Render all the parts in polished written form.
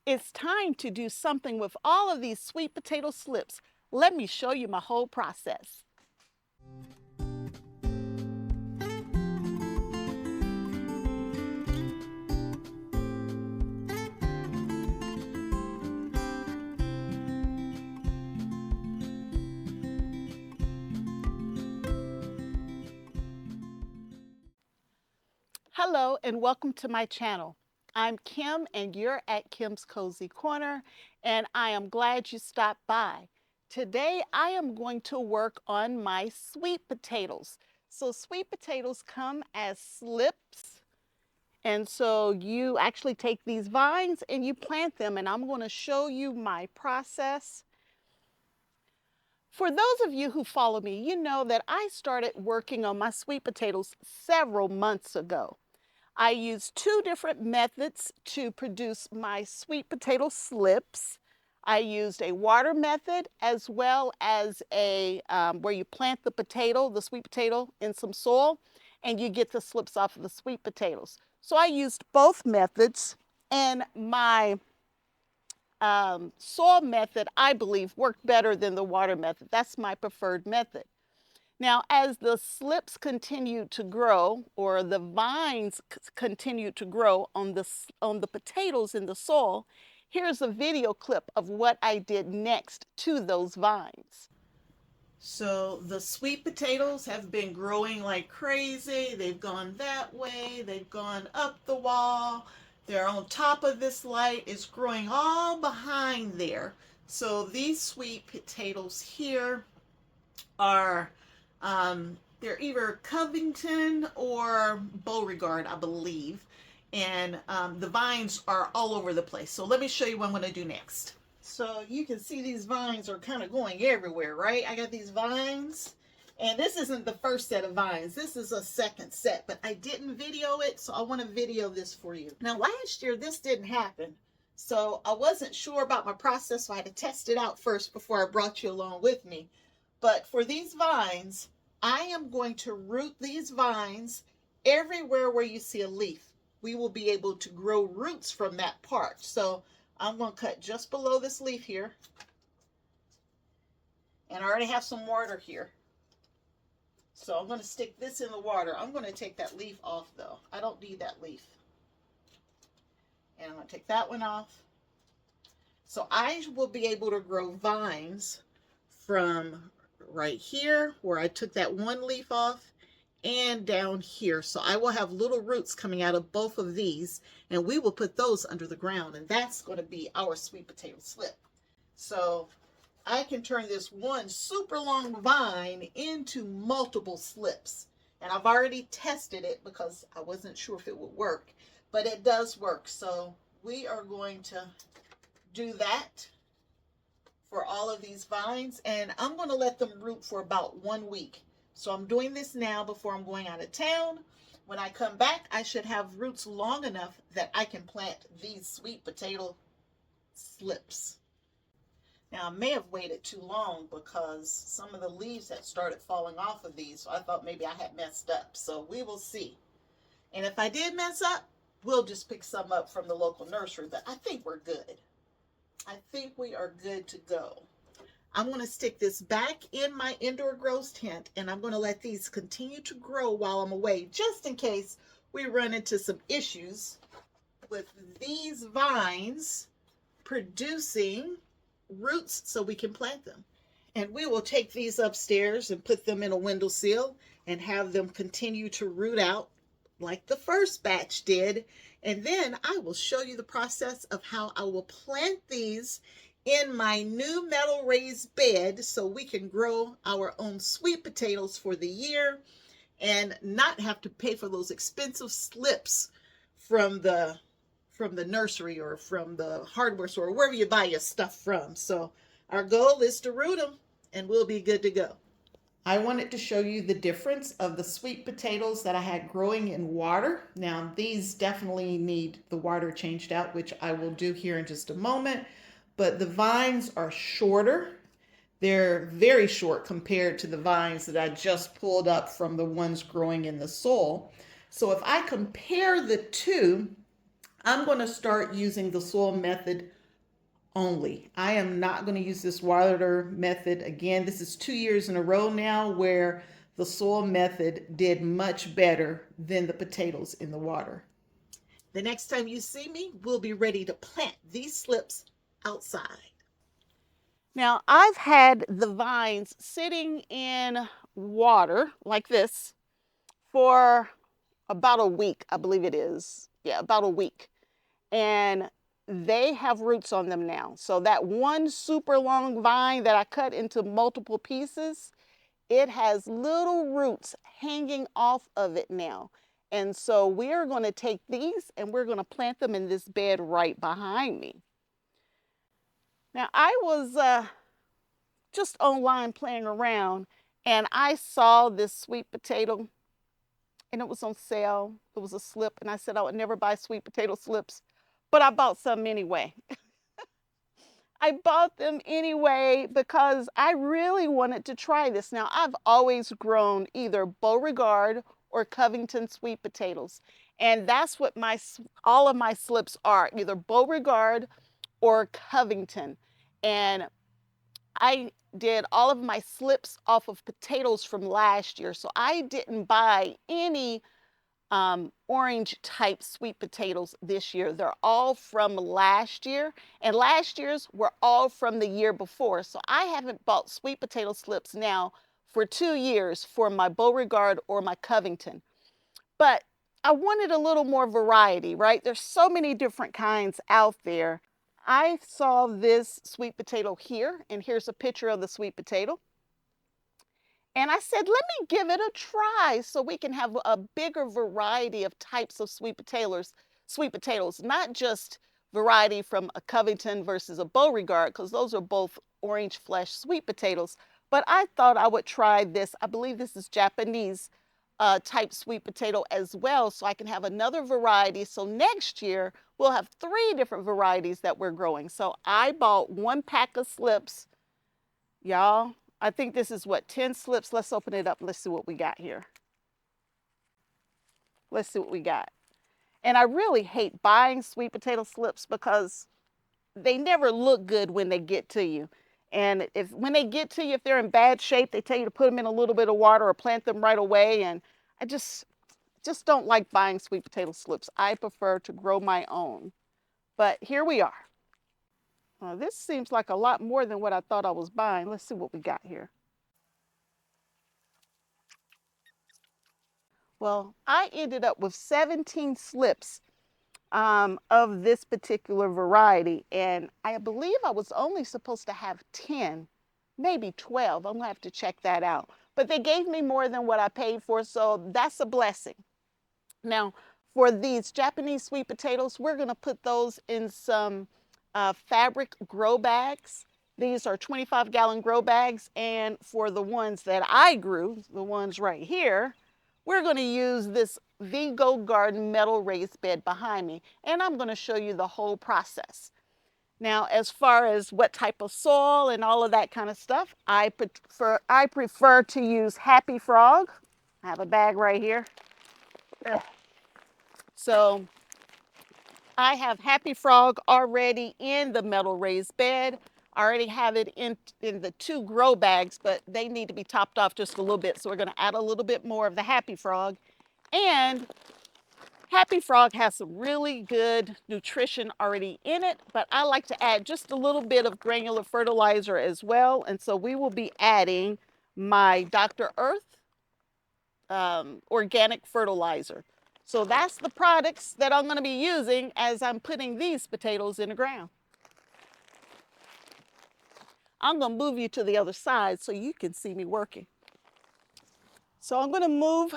It's time to do something with all of these sweet potato slips. Let me show you my whole process. Hello and welcome to my channel. I'm Kim and you're at Kim's Cozy Corner, and I am glad you stopped by. Today I am going to work on my sweet potatoes. So sweet potatoes come as slips, and so you actually take these vines and you plant them, and I'm going to show you my process. For those of you who follow me, you know that I started working on my sweet potatoes several months ago. I used two different methods to produce my sweet potato slips. I used a water method as well as a where you plant the sweet potato in some soil, and you get the slips off of the sweet potatoes. So I used both methods, and my soil method, I believe, worked better than the water method. That's my preferred method. Now, as the slips continue to grow, or the vines continue to grow on the potatoes in the soil, here's a video clip of what I did next to those vines. So the sweet potatoes have been growing like crazy. They've gone that way, they've gone up the wall, they're on top of this light. It's growing all behind there. So these sweet potatoes here are they're either Covington or Beauregard, I believe. And the vines are all over the place. So let me show you what I'm going to do next. So you can see these vines are kind of going everywhere, right? I got these vines. And this isn't the first set of vines. This is a second set, but I didn't video it, so I want to video this for you. Now, last year, this didn't happen. So I wasn't sure about my process, so I had to test it out first before I brought you along with me. But for these vines, I am going to root these vines everywhere where you see a leaf. We will be able to grow roots from that part. So I'm going to cut just below this leaf here. And I already have some water here. So I'm going to stick this in the water. I'm going to take that leaf off though. I don't need that leaf. And I'm going to take that one off. So I will be able to grow vines from right here where I took that one leaf off and down here. So I will have little roots coming out of both of these, and we will put those under the ground, and that's going to be our sweet potato slip. So I can turn this one super long vine into multiple slips, and I've already tested it because I wasn't sure if it would work, but it does work. So we are going to do that for all of these vines, and I'm going to let them root for about 1 week. So I'm doing this now before I'm going out of town. When I come back, I should have roots long enough that I can plant these sweet potato slips. Now I may have waited too long because some of the leaves had started falling off of these, so I thought maybe I had messed up. So we will see. And if I did mess up, we'll just pick some up from the local nursery, but I think we're good. I think we are good to go. I'm going to stick this back in my indoor grows tent, and I'm going to let these continue to grow while I'm away, just in case we run into some issues with these vines producing roots so we can plant them. And we will take these upstairs and put them in a windowsill and have them continue to root out like the first batch did. And then I will show you the process of how I will plant these in my new metal raised bed so we can grow our own sweet potatoes for the year and not have to pay for those expensive slips from the nursery or from the hardware store, wherever you buy your stuff from. So our goal is to root them and we'll be good to go. I wanted to show you the difference of the sweet potatoes that I had growing in water. Now these definitely need the water changed out, which I will do here in just a moment, but the vines are shorter. They're very short compared to the vines that I just pulled up from the ones growing in the soil. So if I compare the two, I'm going to start using the soil method only. I am not going to use this water method again. This is 2 years in a row now where the soil method did much better than the potatoes in the water. The next time you see me, we'll be ready to plant these slips outside. Now, I've had the vines sitting in water like this for about a week, I believe it is. Yeah, about a week. And they have roots on them now. So that one super long vine that I cut into multiple pieces, it has little roots hanging off of it now. And so we're going to take these and we're going to plant them in this bed right behind me. Now, I was just online playing around and I saw this sweet potato and it was on sale. It was a slip and I said I would never buy sweet potato slips, but I bought some anyway. I bought them anyway because I really wanted to try this. Now, I've always grown either Beauregard or Covington sweet potatoes. And that's what all of my slips are, either Beauregard or Covington. And I did all of my slips off of potatoes from last year. So I didn't buy any orange type sweet potatoes this year. They're all from last year, and last year's were all from the year before. So I haven't bought sweet potato slips now for 2 years for my Beauregard or my Covington. But I wanted a little more variety, right? There's so many different kinds out there. I saw this sweet potato here, and here's a picture of the sweet potato. And I said, let me give it a try so we can have a bigger variety of types of sweet potatoes, not just variety from a Covington versus a Beauregard, because those are both orange flesh sweet potatoes. But I thought I would try this. I believe this is Japanese type sweet potato as well, so I can have another variety. So next year, we'll have 3 different varieties that we're growing. So I bought 1 pack of slips, y'all. I think this is what, 10 slips. Let's open it up. Let's see what we got here. Let's see what we got. And I really hate buying sweet potato slips because they never look good when they get to you. And when they get to you, if they're in bad shape, they tell you to put them in a little bit of water or plant them right away. And I just don't like buying sweet potato slips. I prefer to grow my own. But here we are. This seems like a lot more than what I thought I was buying. Let's see what we got here. Well, I ended up with 17 slips of this particular variety, and I believe I was only supposed to have 10, maybe 12. I'm gonna have to check that out. But they gave me more than what I paid for, so that's a blessing. Now, for these Japanese sweet potatoes, we're gonna put those in some fabric grow bags. These are 25-gallon grow bags, and for the ones that I grew, the ones right here, we're going to use this Vego Garden metal raised bed behind me, and I'm going to show you the whole process. Now, as far as what type of soil and all of that kind of stuff, I prefer to use Happy Frog. I have a bag right here. So I have Happy Frog already in the metal raised bed. I already have it in the 2 grow bags, but they need to be topped off just a little bit. So we're going to add a little bit more of the Happy Frog. And Happy Frog has some really good nutrition already in it, but I like to add just a little bit of granular fertilizer as well. And so we will be adding my Dr. Earth organic fertilizer. So that's the products that I'm going to be using as I'm putting these potatoes in the ground. I'm going to move you to the other side so you can see me working. So I'm going to move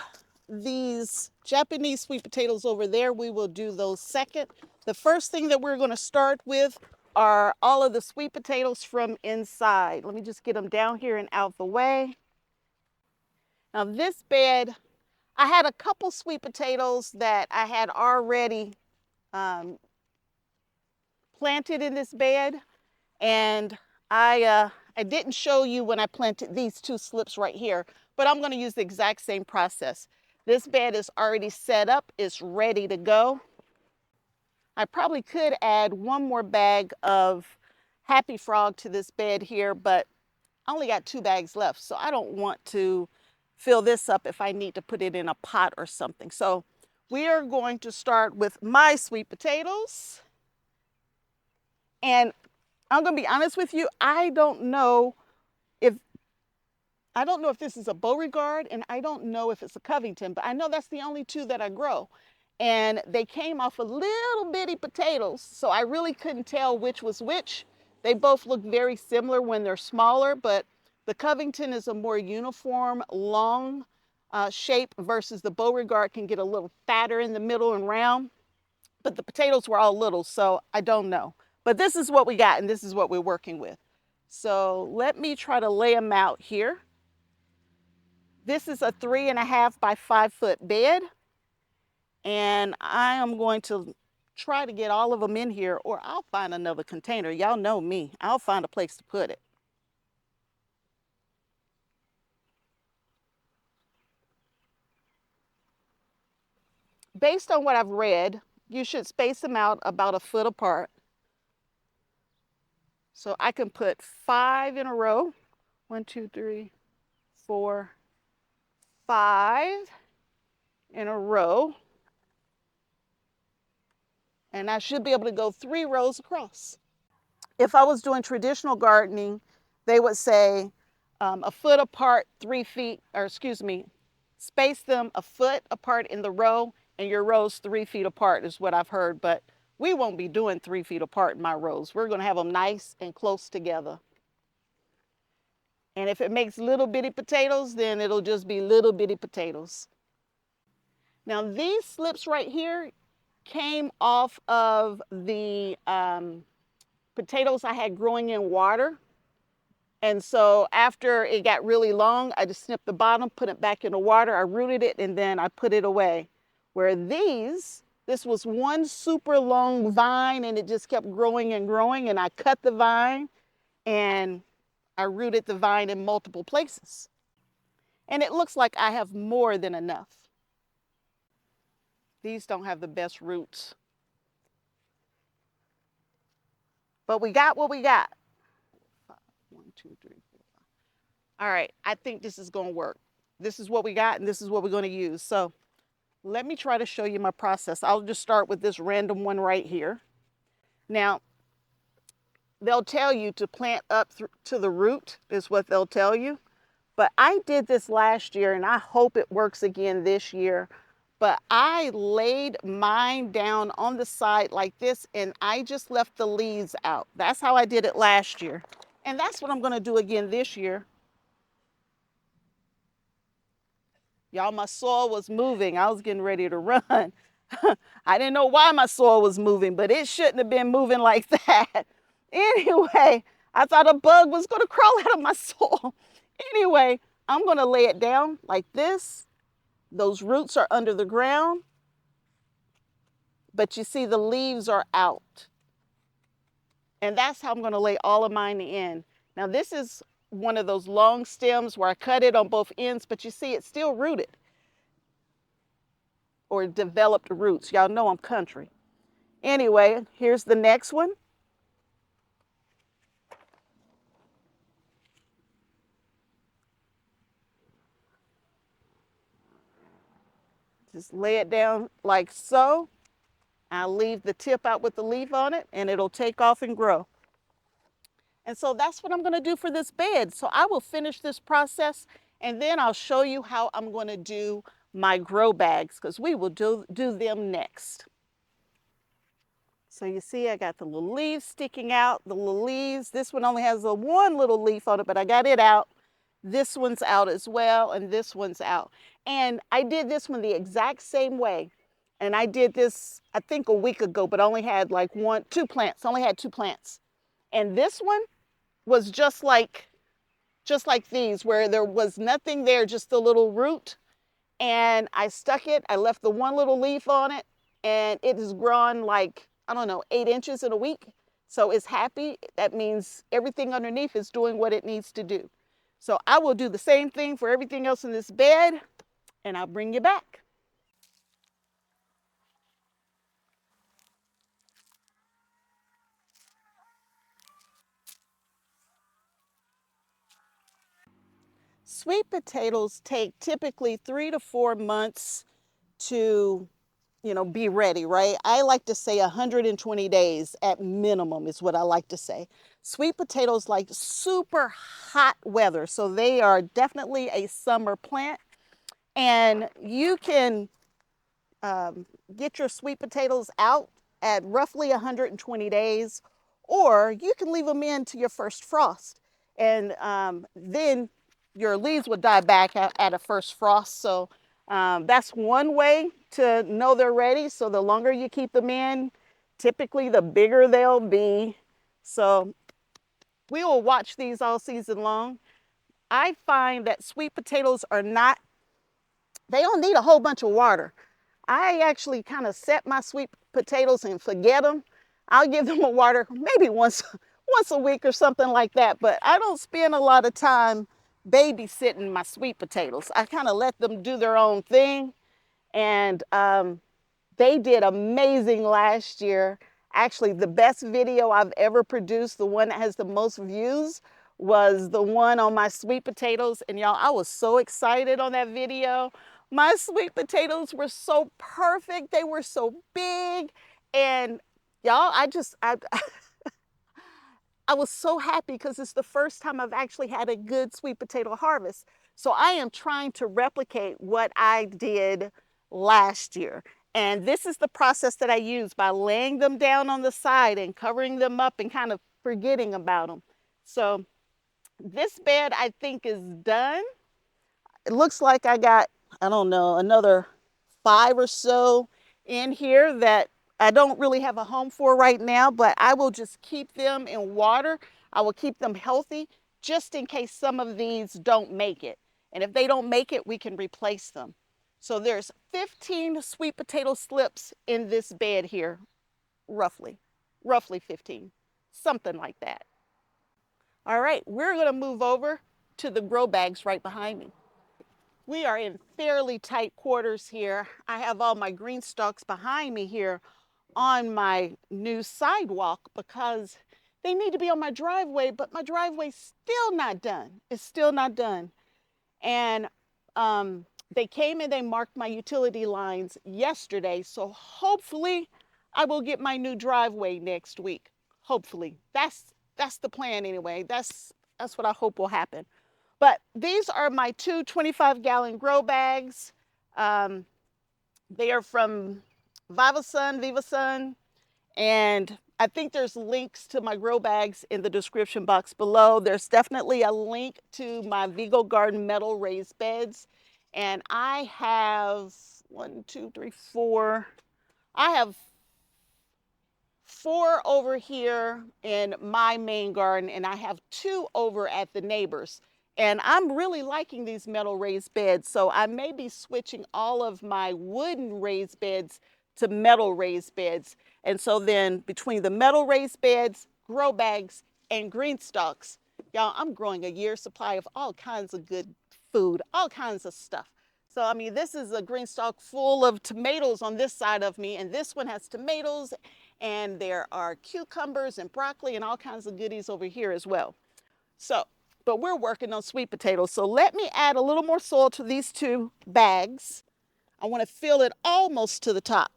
these Japanese sweet potatoes over there. We will do those second. The first thing that we're going to start with are all of the sweet potatoes from inside. Let me just get them down here and out the way. Now this bed, I had a couple sweet potatoes that I had already planted in this bed, and I didn't show you when I planted these 2 slips right here, but I'm going to use the exact same process. This bed is already set up, it's ready to go. I probably could add one more bag of Happy Frog to this bed here, but I only got 2 bags left, so I don't want to fill this up if I need to put it in a pot or something. So we are going to start with my sweet potatoes. And I'm going to be honest with you, I don't know if this is a Beauregard, and I don't know if it's a Covington, but I know that's the only 2 that I grow. And they came off of little bitty potatoes, so I really couldn't tell which was which. They both look very similar when they're smaller, but the Covington is a more uniform, long shape versus the Beauregard can get a little fatter in the middle and round. But the potatoes were all little, so I don't know. But this is what we got, and this is what we're working with. So let me try to lay them out here. This is a 3.5 by 5 foot bed. And I am going to try to get all of them in here, or I'll find another container. Y'all know me. I'll find a place to put it. Based on what I've read, you should space them out about 1 foot apart. So I can put 5 in a row. 1, 2, 3, 4, 5 in a row. And I should be able to go 3 rows across. If I was doing traditional gardening, they would say 1 foot apart, 3 feet, or excuse me, space them 1 foot apart in the row, and your rows 3 feet apart is what I've heard. But we won't be doing 3 feet apart in my rows. We're going to have them nice and close together. And if it makes little bitty potatoes, then it'll just be little bitty potatoes. Now these slips right here came off of the potatoes I had growing in water. And so after it got really long, I just snipped the bottom, put it back in the water, I rooted it, and then I put it away. Where this was one super long vine, and it just kept growing and growing, and I cut the vine and I rooted the vine in multiple places. And it looks like I have more than enough. These don't have the best roots. But we got what we got. 1, 2, 3, 4, 5. All right, I think this is going to work. This is what we got, and this is what we're going to use. So let me try to show you my process. I'll just start with this random one right here. Now, they'll tell you to plant up to the root is what they'll tell you. But I did this last year, and I hope it works again this year. But I laid mine down on the side like this, and I just left the leaves out. That's how I did it last year. And that's what I'm going to do again this year. Y'all, my soil was moving. I was getting ready to run. I didn't know why my soil was moving, but it shouldn't have been moving like that. Anyway, I thought a bug was going to crawl out of my soil. Anyway, I'm going to lay it down like this. Those roots are under the ground, but you see the leaves are out. And that's how I'm going to lay all of mine in. Now this is one of those long stems where I cut it on both ends, but you see it's still rooted or developed roots. Y'all know I'm country. Anyway, here's the next one. Just lay it down like so. I'll leave the tip out with the leaf on it, and it'll take off and grow. And so that's what I'm going to do for this bed. So I will finish this process, and then I'll show you how I'm going to do my grow bags, because we will do them next. So you see I got the little leaves sticking out, the little leaves. This one only has one little leaf on it, but I got it out. This one's out as well, and this one's out. And I did this one the exact same way. And I did this, I think, a week ago, but only had like 2 plants. Only had 2 plants. And this one was just like these, where there was nothing there, just a little root. And I stuck it. I left the one little leaf on it, and it has grown like, I don't know, 8 inches in a week. So it's happy. That means everything underneath is doing what it needs to do. So I will do the same thing for everything else in this bed, and I'll bring you back. sweet potatoes take typically 3 to 4 months to, be ready, right? I like to say 120 days at minimum is what I like to say. Sweet potatoes like super hot weather, so they are definitely a summer plant. And you can get your sweet potatoes out at roughly 120 days, or you can leave them in to your first frost. And then your leaves will die back at a first frost. So that's one way to know they're ready. So the longer you keep them in, typically the bigger they'll be. So we will watch these all season long. I find that sweet potatoes they don't need a whole bunch of water. I actually kind of set my sweet potatoes and forget them. I'll give them a water maybe once a week or something like that, but I don't spend a lot of time babysitting my sweet potatoes. I kind of let them do their own thing, and they did amazing last year. Actually, the best video I've ever produced, the one that has the most views, was the one on my sweet potatoes. And y'all, I was so excited on that video. My sweet potatoes were so perfect. They were so big. And y'all, I was so happy because it's the first time I've actually had a good sweet potato harvest. So I am trying to replicate what I did last year. And this is the process that I use by laying them down on the side and covering them up and kind of forgetting about them. So this bed I think is done. It looks like I got, I don't know, another 5 or so in here that I don't really have a home for right now, but I will just keep them in water. I will keep them healthy just in case some of these don't make it. And if they don't make it, we can replace them. So there's 15 sweet potato slips in this bed here, roughly 15, something like that. All right, we're gonna move over to the grow bags right behind me. We are in fairly tight quarters here. I have all my green stalks behind me here on my new sidewalk because they need to be on my driveway, but my driveway's still not done. It's still not done. And they came and they marked my utility lines yesterday, so hopefully I will get my new driveway next week. Hopefully. That's the plan anyway. That's what I hope will happen. But these are my two 25-gallon grow bags. They are from Vivasun, and I think there's links to my grow bags in the description box below. There's definitely a link to my Vego Garden metal raised beds. And I have 1, 2, 3, 4. I have 4 over here in my main garden, and I have 2 over at the neighbors. And I'm really liking these metal raised beds, so I may be switching all of my wooden raised beds to metal raised beds. And so then between the metal raised beds, grow bags, and GreenStalks, y'all, I'm growing a year's supply of all kinds of good food, all kinds of stuff. So, I mean, this is a GreenStalk full of tomatoes on this side of me, and this one has tomatoes, and there are cucumbers and broccoli and all kinds of goodies over here as well. So, but we're working on sweet potatoes. So let me add a little more soil to these 2 bags. I want to fill it almost to the top.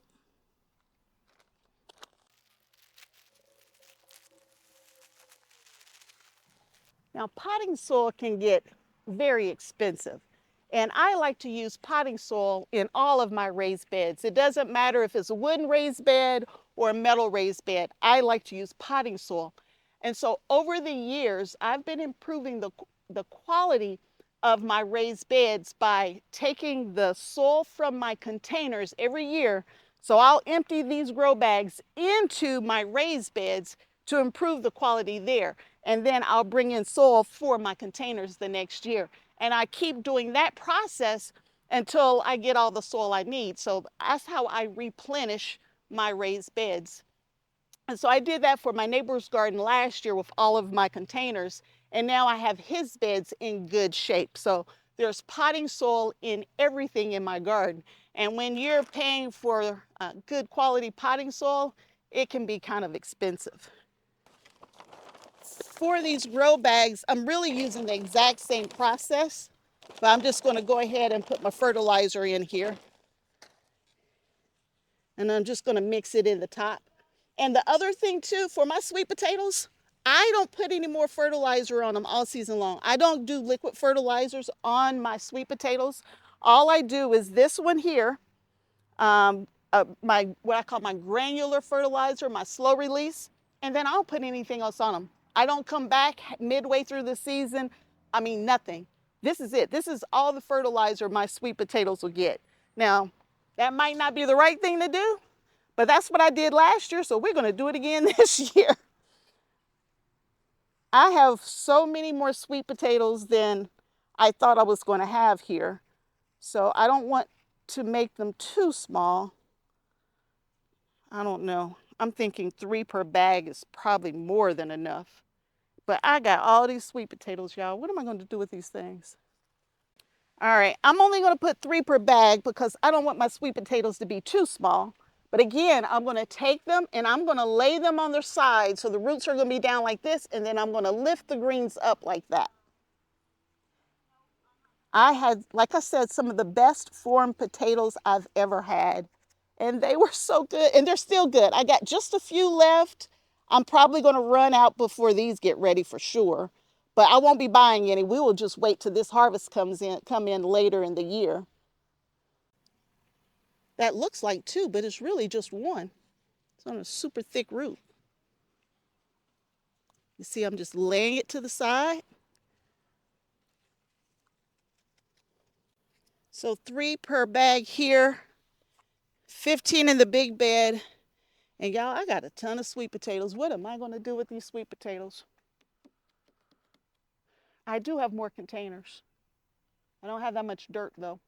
Now, potting soil can get very expensive. And I like to use potting soil in all of my raised beds. It doesn't matter if it's a wooden raised bed or a metal raised bed. I like to use potting soil. And so over the years, I've been improving the quality of my raised beds by taking the soil from my containers every year. So I'll empty these grow bags into my raised beds to improve the quality there. And then I'll bring in soil for my containers the next year. And I keep doing that process until I get all the soil I need. So that's how I replenish my raised beds. And so I did that for my neighbor's garden last year with all of my containers. And now I have his beds in good shape. So there's potting soil in everything in my garden. And when you're paying for good quality potting soil, it can be kind of expensive. For these grow bags, I'm really using the exact same process. But I'm just going to go ahead and put my fertilizer in here. And I'm just going to mix it in the top. And the other thing too, for my sweet potatoes, I don't put any more fertilizer on them all season long. I don't do liquid fertilizers on my sweet potatoes. All I do is this one here, my what I call my granular fertilizer, my slow release, and then I don't put anything else on them. I don't come back midway through the season. I mean, nothing. This is it. This is all the fertilizer my sweet potatoes will get. Now, that might not be the right thing to do, but that's what I did last year, so we're going to do it again this year. I have so many more sweet potatoes than I thought I was going to have here. So I don't want to make them too small. I don't know. I'm thinking 3 per bag is probably more than enough. But I got all these sweet potatoes, y'all. What am I going to do with these things? All right, I'm only going to put 3 per bag because I don't want my sweet potatoes to be too small. But again, I'm going to take them and I'm going to lay them on their side so the roots are going to be down like this, and then I'm going to lift the greens up like that. I had, like I said, some of the best formed potatoes I've ever had. And they were so good, and they're still good. I got just a few left. I'm probably going to run out before these get ready for sure. But I won't be buying any. We will just wait till this harvest come in later in the year. That looks like 2, but it's really just 1. It's on a super thick root. You see, I'm just laying it to the side. So 3 per bag here, 15 in the big bed. And y'all, I got a ton of sweet potatoes. What am I going to do with these sweet potatoes? I do have more containers. I don't have that much dirt though.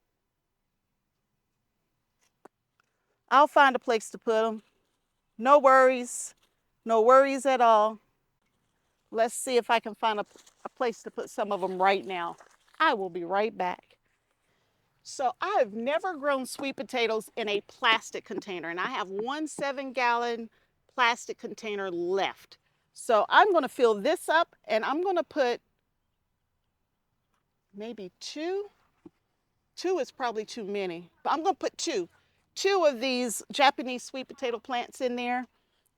I'll find a place to put them. No worries. No worries at all. Let's see if I can find a place to put some of them right now. I will be right back. So I've never grown sweet potatoes in a plastic container, and I have 1 7-gallon plastic container left. So I'm going to fill this up, and I'm going to put maybe 2. 2 is probably too many, but I'm going to put 2 of these Japanese sweet potato plants in there,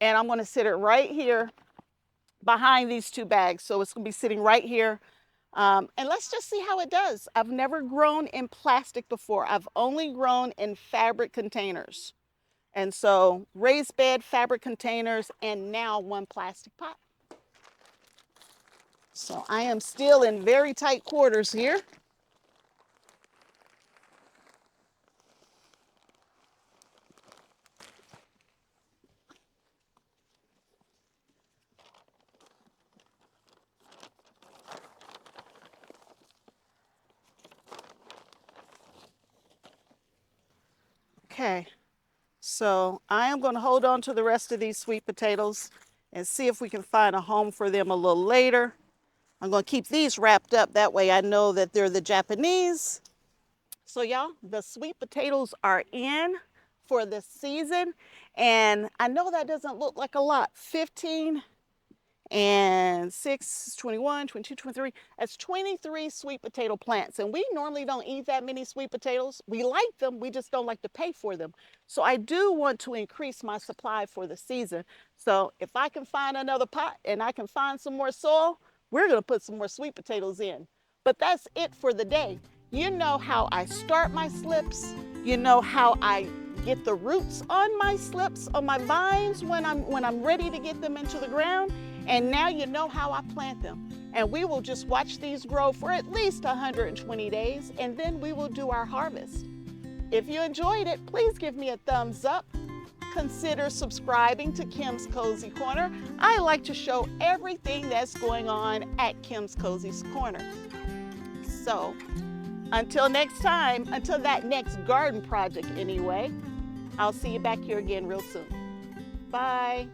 and I'm going to sit it right here behind these 2 bags. So it's going to be sitting right here. And let's just see how it does. I've never grown in plastic before. I've only grown in fabric containers. And so raised bed, fabric containers, and now 1 plastic pot. So I am still in very tight quarters here. Okay, so I am going to hold on to the rest of these sweet potatoes and see if we can find a home for them a little later. I'm going to keep these wrapped up. That way I know that they're the Japanese. So y'all, the sweet potatoes are in for this season. And I know that doesn't look like a lot. 15 and 6, 21, 22, 23. That's 23 sweet potato plants. And we normally don't eat that many sweet potatoes. We like them, we just don't like to pay for them. So I do want to increase my supply for the season. So if I can find another pot and I can find some more soil, we're gonna put some more sweet potatoes in. But that's it for the day. You know how I start my slips. You know how I get the roots on my slips, on my vines when I'm ready to get them into the ground. And now you know how I plant them. And we will just watch these grow for at least 120 days, and then we will do our harvest. If you enjoyed it, please give me a thumbs up. Consider subscribing to Kim's Kozy Corner. I like to show everything that's going on at Kim's Kozy's Corner. So until next time, until that next garden project anyway, I'll see you back here again real soon. Bye.